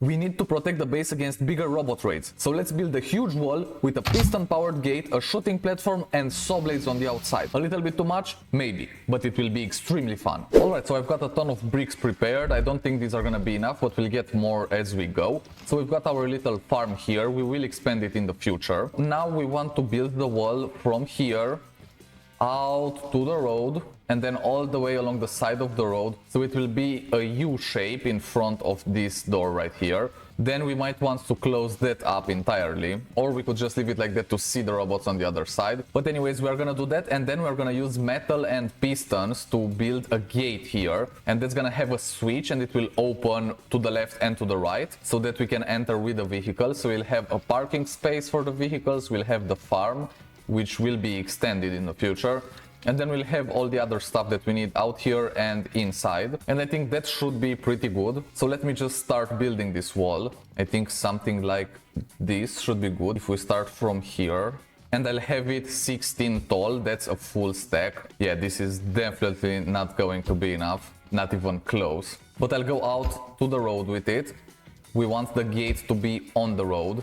We need to protect the base against bigger robot raids, so let's build a huge wall with a piston-powered gate, a shooting platform and saw blades on the outside. A little bit too much? Maybe, but it will be extremely fun. Alright, so I've got a ton of bricks prepared. I don't think these are gonna be enough, but we'll get more as we go. So we've got our little farm here, we will expand it in the future. Now we want to build the wall from here out to the road and then all the way along the side of the road, so it will be a U shape in front of this door right here. Then we might want to close that up entirely, or we could just leave it like that to see the robots on the other side. But anyways, we're gonna do that, and then we're gonna use metal and pistons to build a gate here, and that's gonna have a switch and it will open to the left and to the right so that we can enter with the vehicle. So we'll have a parking space for the vehicles, we'll have the farm, which will be extended in the future, and then we'll have all the other stuff that we need out here and inside, and I think that should be pretty good. So let me just start building this wall. I think something like this should be good if we start from here, and I'll have it 16 tall. That's a full stack. Yeah, this is definitely not going to be enough, not even close, but I'll go out to the road with it. We want the gate to be on the road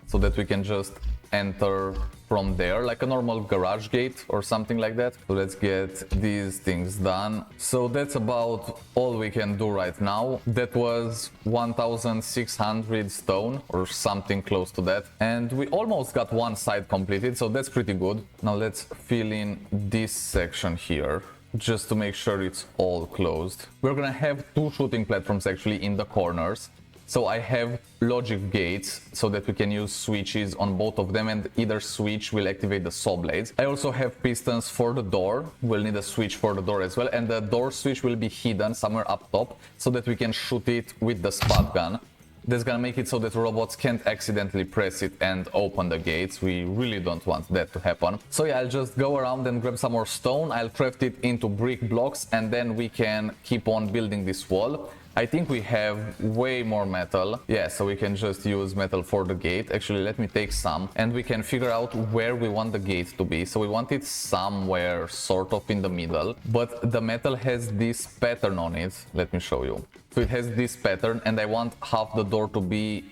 so that we can just enter from there like a normal garage gate or something like that. So let's get these things done. So that's about all we can do right now. That was 1600 stone or something close to that, and we almost got one side completed, so that's pretty good. Now let's fill in this section here just to make sure it's all closed. We're gonna have two shooting platforms actually in the corners. So I have logic gates so that we can use switches on both of them, and either switch will activate the saw blades. I also have pistons for the door. We'll need a switch for the door as well, and the door switch will be hidden somewhere up top so that we can shoot it with the spot gun. That's gonna make it so that robots can't accidentally press it and open the gates. We really don't want that to happen. So yeah, I'll just go around and grab some more stone. I'll craft it into brick blocks, and then we can keep on building this wall. I think we have way more metal. Yeah, so we can just use metal for the gate. Actually, let me take some, and we can figure out where we want the gate to be. So we want it somewhere sort of in the middle, but the metal has this pattern on it. Let me show you. So it has this pattern, and I want half the door to be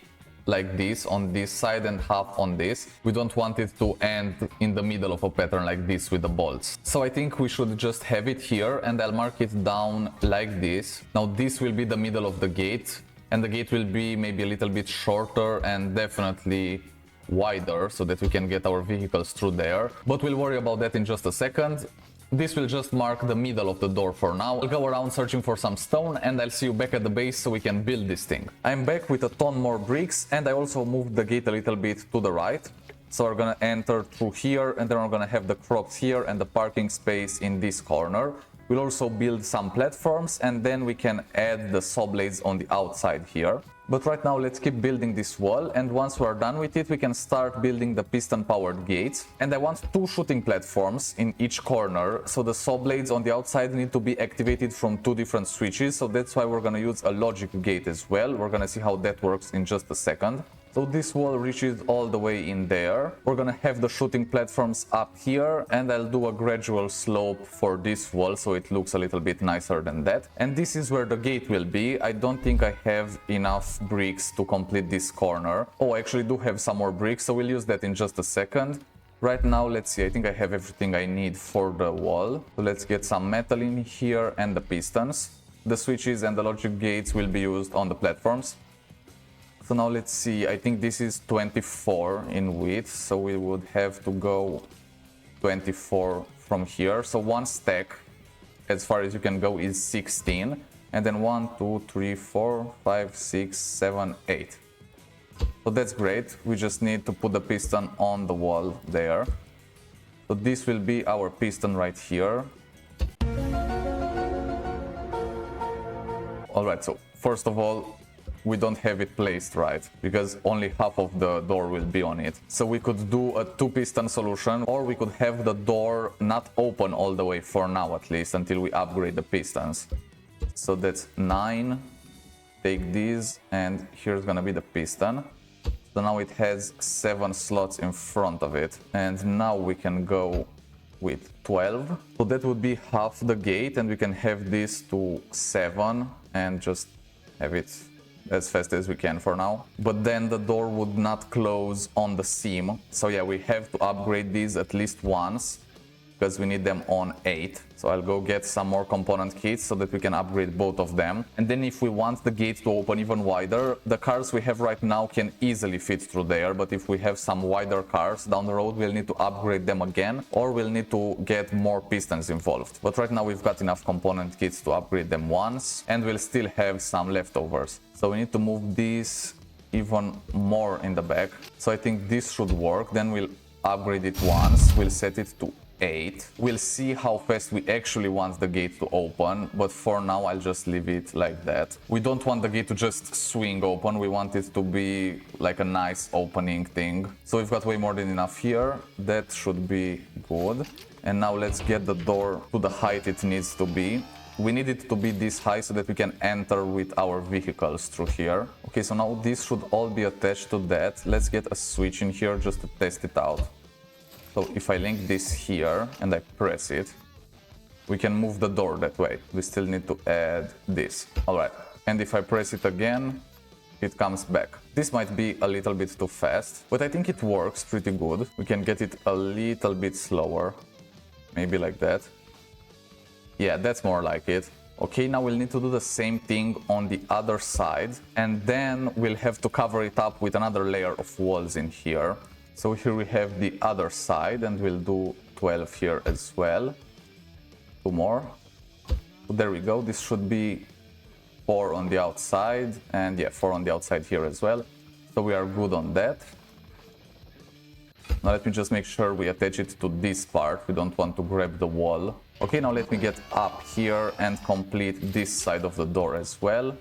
like this on this side and half on this. We don't want it to end in the middle of a pattern like this with the bolts. So I think we should just have it here, and I'll mark it down like this. Now this will be the middle of the gate, and the gate will be maybe a little bit shorter and definitely wider so that we can get our vehicles through there. But we'll worry about that in just a second. This will just mark the middle of the door for now. I'll go around searching for some stone, and I'll see you back at the base so we can build this thing. I'm back with a ton more bricks, and I also moved the gate a little bit to the right. So we're gonna enter through here, and then we're gonna have the crops here and the parking space in this corner. We'll also build some platforms, and then we can add the saw blades on the outside here. But right now let's keep building this wall, and once we're done with it we can start building the piston powered gates. And I want two shooting platforms in each corner, so the saw blades on the outside need to be activated from two different switches, so that's why we're gonna use a logic gate as well. We're gonna see how that works in just a second. So this wall reaches all the way in there. We're gonna have the shooting platforms up here, and I'll do a gradual slope for this wall so it looks a little bit nicer than that. And this is where the gate will be. I don't think I have enough bricks to complete this corner. Oh, I actually do have some more bricks, so we'll use that in just a second. Right now, let's see, I think I have everything I need for the wall. So let's get some metal in here and the pistons. The switches and the logic gates will be used on the platforms. So now let's see, I think this is 24 in width, so we would have to go 24 from here. So one stack, as far as you can go, is 16. And then 1, 2, 3, 4, 5, 6, 7, 8. So that's great. We just need to put the piston on the wall there. So this will be our piston right here. Alright, so first of all, we don't have it placed right, because only half of the door will be on it. So we could do a two piston solution, or we could have the door not open all the way for now, at least until we upgrade the pistons. So that's 9. Take these, and here's gonna be the piston. So now it has 7 slots in front of it, and now we can go with 12. So that would be half the gate, and we can have this to 7 and just have it as fast as we can for now. But then the door would not close on the seam. So yeah, we have to upgrade these at least once, because we need them on 8. So I'll go get some more component kits so that we can upgrade both of them. And then if we want the gate to open even wider, the cars we have right now can easily fit through there. But if we have some wider cars down the road, we'll need to upgrade them again, or we'll need to get more pistons involved. But right now we've got enough component kits to upgrade them once, and we'll still have some leftovers. So we need to move these even more in the back. So I think this should work. Then we'll upgrade it once. We'll set it to 8. We'll see how fast we actually want the gate to open, but for now I'll just leave it like that. We don't want the gate to just swing open, we want it to be like a nice opening thing. So we've got way more than enough here, that should be good. And now let's get the door to the height it needs to be. We need it to be this high so that we can enter with our vehicles through here. Okay, so now this should all be attached to that. Let's get a switch in here just to test it out. So if I link this here and I press it, we can move the door that way. We still need to add this. All right. And if I press it again, it comes back. This might be a little bit too fast, but I think it works pretty good. We can get it a little bit slower. Maybe like that. Yeah, that's more like it. Okay, now we'll need to do the same thing on the other side, and then we'll have to cover it up with another layer of walls in here. So here we have the other side, and we'll do 12 here as well. 2 more. So there we go. This should be 4 on the outside, and yeah, 4 on the outside here as well. So we are good on that. Now let me just make sure we attach it to this part. We don't want to grab the wall. Okay, now let me get up here and complete this side of the door as well.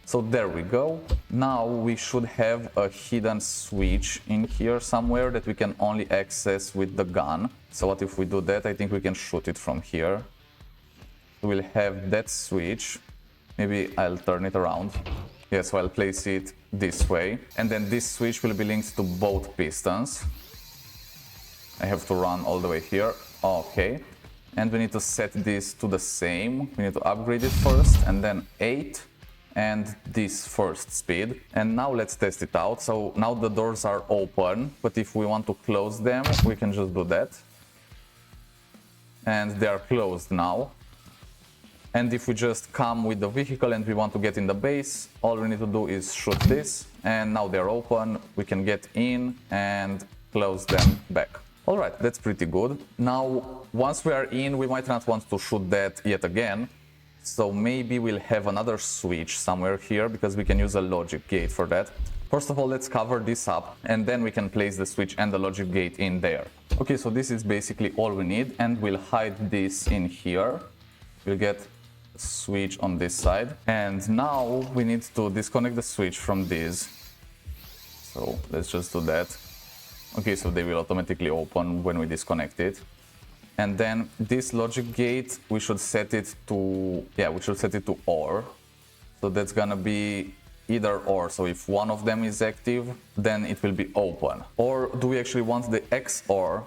So there we go. Now we should have a hidden switch in here somewhere that we can only access with the gun. So what if we do that? I think we can shoot it from here. We'll have that switch. Maybe I'll turn it around. Yeah, so I'll place it this way. And then this switch will be linked to both pistons. I have to run all the way here. Okay. And we need to set this to the same. We need to upgrade it first, and then 8. And this first speed. And now let's test it out. So now the doors are open, but if we want to close them, we can just do that. And they are closed now. And if we just come with the vehicle and we want to get in the base, all we need to do is shoot this, and now they're open. We can get in and close them back. All right, that's pretty good. Now, once we are in, we might not want to shoot that yet again. So maybe we'll have another switch somewhere here, because we can use a logic gate for that. First of all, let's cover this up, and then we can place the switch and the logic gate in there. Okay, so this is basically all we need, and we'll hide this in here. We'll get a switch on this side. And now we need to disconnect the switch from this. So let's just do that. Okay, so they will automatically open when we disconnect it. And then this logic gate, we should set it to, OR. So that's gonna be either or. So if one of them is active, then it will be open. Or do we actually want the XOR?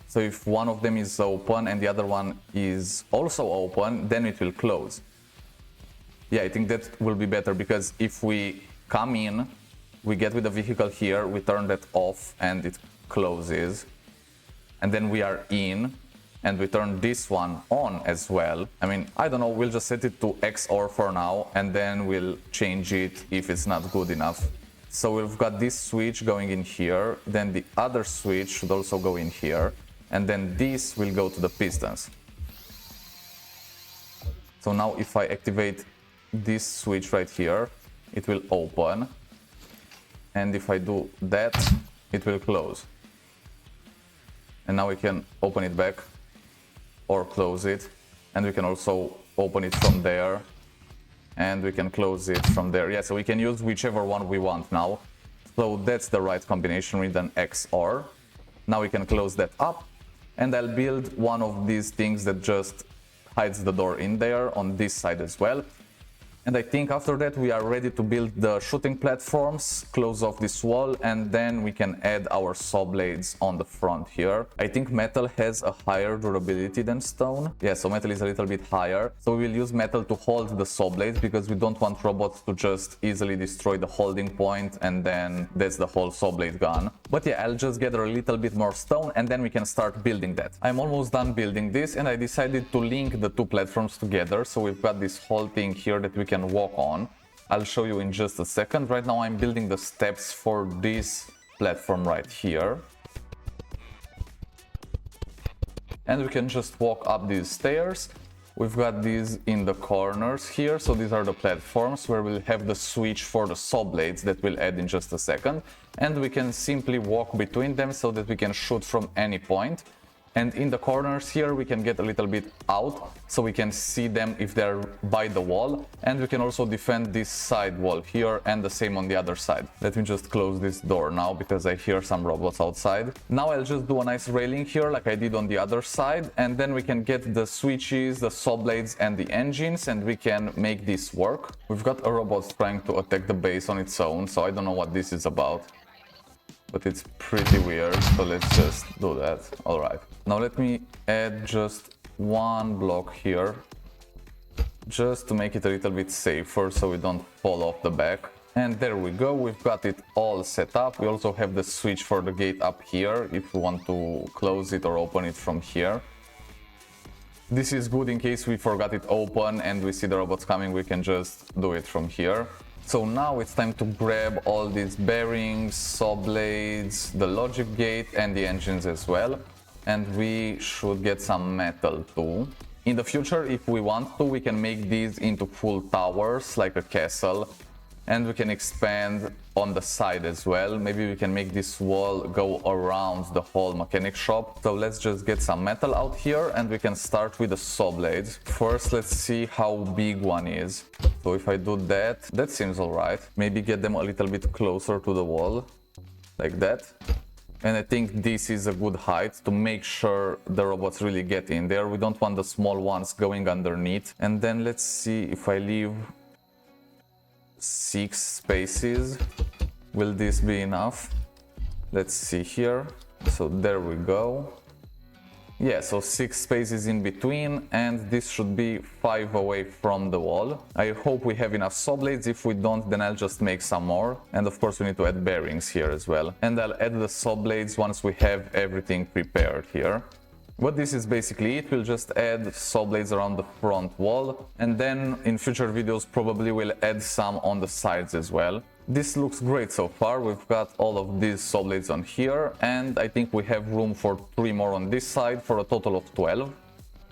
So if one of them is open and the other one is also open, then it will close. Yeah, I think that will be better, because if we come in, we get with the vehicle here, we turn that off and it closes. And then we are in, and we turn this one on as well. I mean, I don't know, we'll just set it to XOR for now, and then we'll change it if it's not good enough. So we've got this switch going in here, then the other switch should also go in here, and then this will go to the pistons. So now if I activate this switch right here, it will open, and if I do that, it will close. And now we can open it back, or close it, and we can also open it from there, and we can close it from there. Yeah, so we can use whichever one we want now. So that's the right combination with an XOR. Now we can close that up, and I'll build one of these things that just hides the door in there on this side as well. And I think after that we are ready to build the shooting platforms, close off this wall, and then we can add our saw blades on the front here. I think metal has a higher durability than stone. Yeah, so metal is a little bit higher. So we will use metal to hold the saw blades because we don't want robots to just easily destroy the holding point and then that's the whole saw blade gone. But yeah, I'll just gather a little bit more stone and then we can start building that. I'm almost done building this and I decided to link the two platforms together. So we've got this whole thing here that we can walk on. I'll show you in just a second. Right now I'm building the steps for this platform right here. And we can just walk up these stairs. We've got these in the corners here, so these are the platforms where we'll have the switch for the saw blades that we'll add in just a second. And we can simply walk between them so that we can shoot from any point. And in the corners here we can get a little bit out so we can see them if they're by the wall, and we can also defend this side wall here and the same on the other side. Let me just close this door now because I hear some robots outside. Now I'll just do a nice railing here like I did on the other side, and then we can get the switches, the saw blades and the engines, and we can make this work. We've got a robot trying to attack the base on its own, so I don't know what this is about. But it's pretty weird, so let's just do that. All right. Now let me add just one block here, just to make it a little bit safer so we don't fall off the back. And there we go, we've got it all set up. We also have the switch for the gate up here if we want to close it or open it from here. This is good in case we forgot it open and we see the robots coming, we can just do it from here. So now it's time to grab all these bearings, saw blades, the logic gate and the engines as well. And we should get some metal too. In the future, if we want to, we can make these into full towers like a castle. And we can expand on the side as well. Maybe we can make this wall go around the whole mechanic shop. So let's just get some metal out here and we can start with the saw blades. First, let's see how big one is. So if I do that, that seems alright. Maybe get them a little bit closer to the wall, like that. And I think this is a good height to make sure the robots really get in there. We don't want the small ones going underneath. And then let's see if I leave 6 spaces. Will this be enough? Let's see here. So there we go. Yeah, so 6 spaces in between, and this should be 5 away from the wall. I hope we have enough saw blades. If we don't, then I'll just make some more. And of course we need to add bearings here as well. And I'll add the saw blades once we have everything prepared here. But this is basically it. We'll just add saw blades around the front wall, and then in future videos probably we'll add some on the sides as well. This looks great so far. We've got all of these saw blades on here, and I think we have room for 3 more on this side for a total of 12.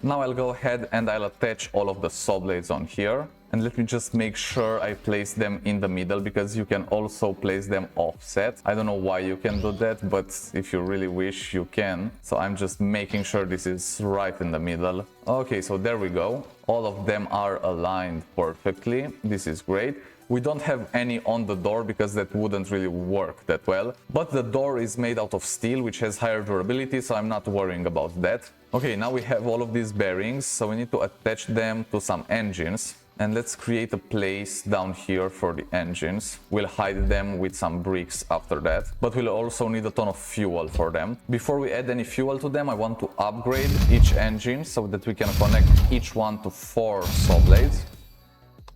Now I'll go ahead and I'll attach all of the saw blades on here. And let me just make sure I place them in the middle, because you can also place them offset. I don't know why you can do that, but if you really wish, you can. So I'm just making sure this is right in the middle. Okay, so there we go. All of them are aligned perfectly. This is great. We don't have any on the door because that wouldn't really work that well. But the door is made out of steel, which has higher durability, so I'm not worrying about that. Okay, now we have all of these bearings, so we need to attach them to some engines. And let's create a place down here for the engines. We'll hide them with some bricks after that, but we'll also need a ton of fuel for them. Before we add any fuel to them, I want to upgrade each engine so that we can connect each one to 4 saw blades.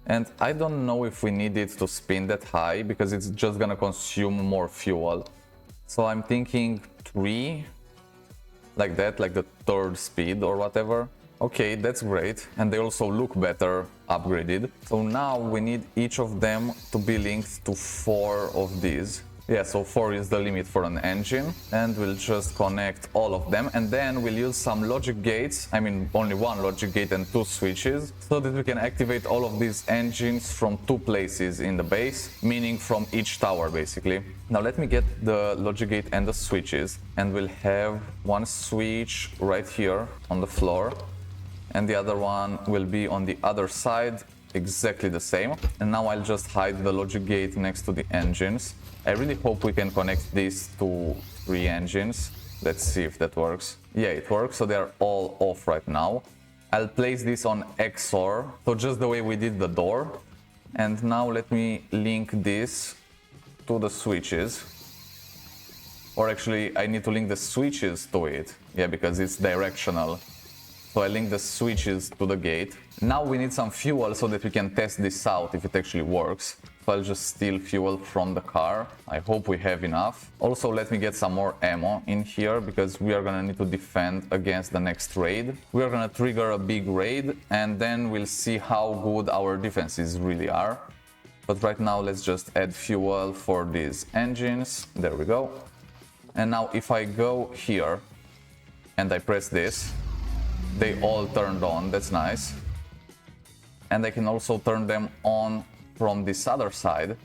And I don't know if we need it to spin that high, because it's just gonna consume more fuel. So I'm thinking 3, like that, like the 3rd speed or whatever. Okay, that's great. And they also look better upgraded. So now we need each of them to be linked to 4 of these. Yeah, so 4 is the limit for an engine, and we'll just connect all of them, and then we'll use some logic gates. I mean, only 1 logic gate and 2 switches, so that we can activate all of these engines from 2 places in the base, meaning from each tower basically. Now let me get the logic gate and the switches, and we'll have 1 switch right here on the floor, and the other one will be on the other side, exactly the same. And now I'll just hide the logic gate next to the engines. I really hope we can connect these to 3 engines. Let's see if that works. Yeah, it works, so they're all off right now. I'll place this on XOR, so just the way we did the door. And now let me link this to the switches. Or actually, I need to link the switches to it. Yeah, because it's directional. So I link the switches to the gate. Now we need some fuel so that we can test this out if it actually works. So I'll just steal fuel from the car. I hope we have enough. Also, let me get some more ammo in here because we are gonna need to defend against the next raid. We are gonna trigger a big raid and then we'll see how good our defenses really are. But right now, let's just add fuel for these engines. There we go. And now if I go here and I press this, they all turned on. That's nice. And I can also turn them on from this other side.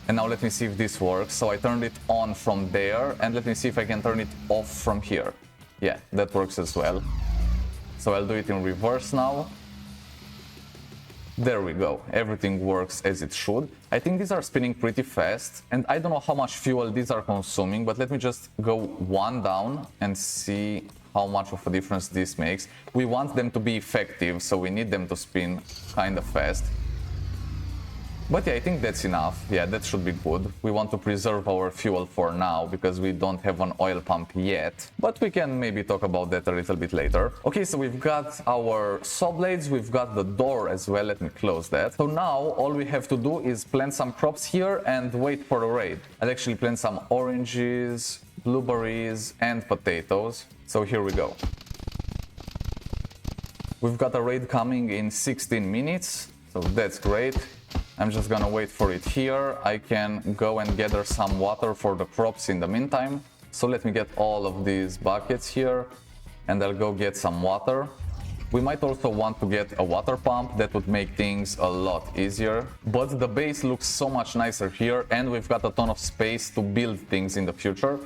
And now let me see if this works. So I turned it on from there and let me see if I can turn it off from here. Yeah, that works as well. So I'll do it in reverse now. There we go. Everything works as it should. I think these are spinning pretty fast and I don't know how much fuel these are consuming, but let me just go one down and see how much of a difference this makes. We want them to be effective, so we need them to spin kind of fast. But yeah, I think that's enough. Yeah, that should be good. We want to preserve our fuel for now because we don't have an oil pump yet. But we can maybe talk about that a little bit later. Okay, so we've got our saw blades, we've got the door as well. Let me close that. So now all we have to do is plant some crops here and wait for the raid. I'll actually plant some oranges, blueberries and potatoes. So here we go. We've got a raid coming in 16 minutes. So that's great. I'm just gonna wait for it here. I can go and gather some water for the crops in the meantime. So let me get all of these buckets here and I'll go get some water. We might also want to get a water pump. That would make things a lot easier. But the base looks so much nicer here and we've got a ton of space to build things in the future.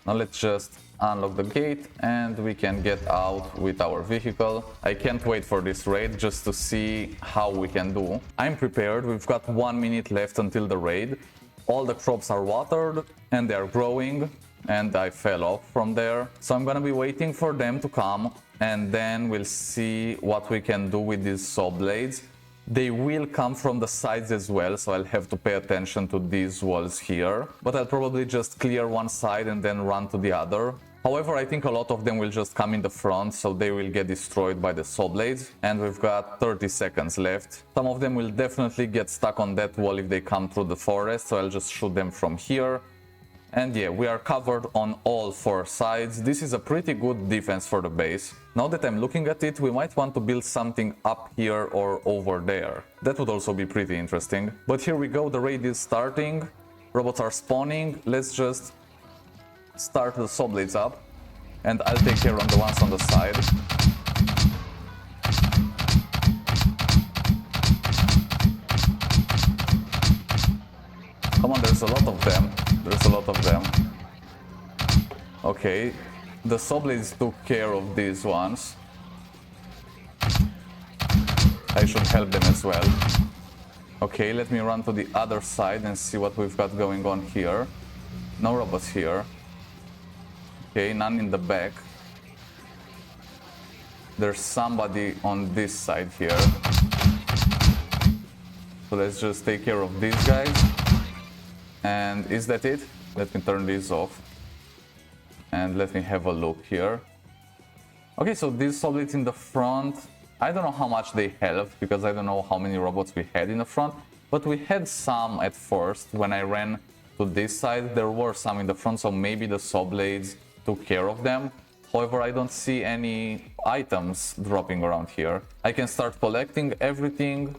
Now let's just unlock the gate and we can get out with our vehicle. I can't wait for this raid just to see how we can do. I'm prepared. We've got 1 minute left until the raid. All the crops are watered and they are growing and I fell off from there. So I'm gonna be waiting for them to come and then we'll see what we can do with these saw blades. They will come from the sides as well, so I'll have to pay attention to these walls here. But I'll probably just clear one side and then run to the other. However, I think a lot of them will just come in the front, so they will get destroyed by the saw blades. And we've got 30 seconds left. Some of them will definitely get stuck on that wall if they come through the forest, so I'll just shoot them from here. And yeah, we are covered on all 4 sides. This is a pretty good defense for the base. Now that I'm looking at it, we might want to build something up here or over there. That would also be pretty interesting. But here we go, the raid is starting. Robots are spawning. Let's just start the saw blades up. And I'll take care of the ones on the side. Come on, there's a lot of them. There's a lot of them. Okay, the saw blades took care of these ones. I should help them as well. Okay, let me run to the other side and see what we've got going on here. No robots here. Okay, none in the back. There's somebody on this side here. So let's just take care of these guys. And is that it? Let me turn these off. And let me have a look here. Okay, so these saw blades in the front, I don't know how much they helped because I don't know how many robots we had in the front. But we had some at first. When I ran to this side, there were some in the front, so maybe the saw blades took care of them. However, I don't see any items dropping around here. I can start collecting everything.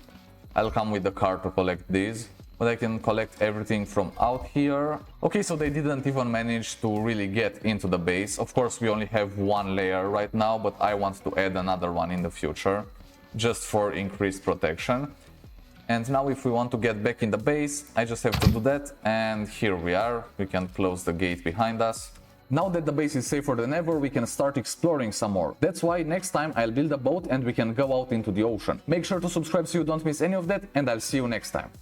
I'll come with the car to collect these. But I can collect everything from out here. Okay, so they didn't even manage to really get into the base. Of course, we only have 1 layer right now, but I want to add another one in the future, just for increased protection. And now if we want to get back in the base, I just have to do that. And here we are. We can close the gate behind us. Now that the base is safer than ever, we can start exploring some more. That's why next time I'll build a boat and we can go out into the ocean. Make sure to subscribe so you don't miss any of that, and I'll see you next time.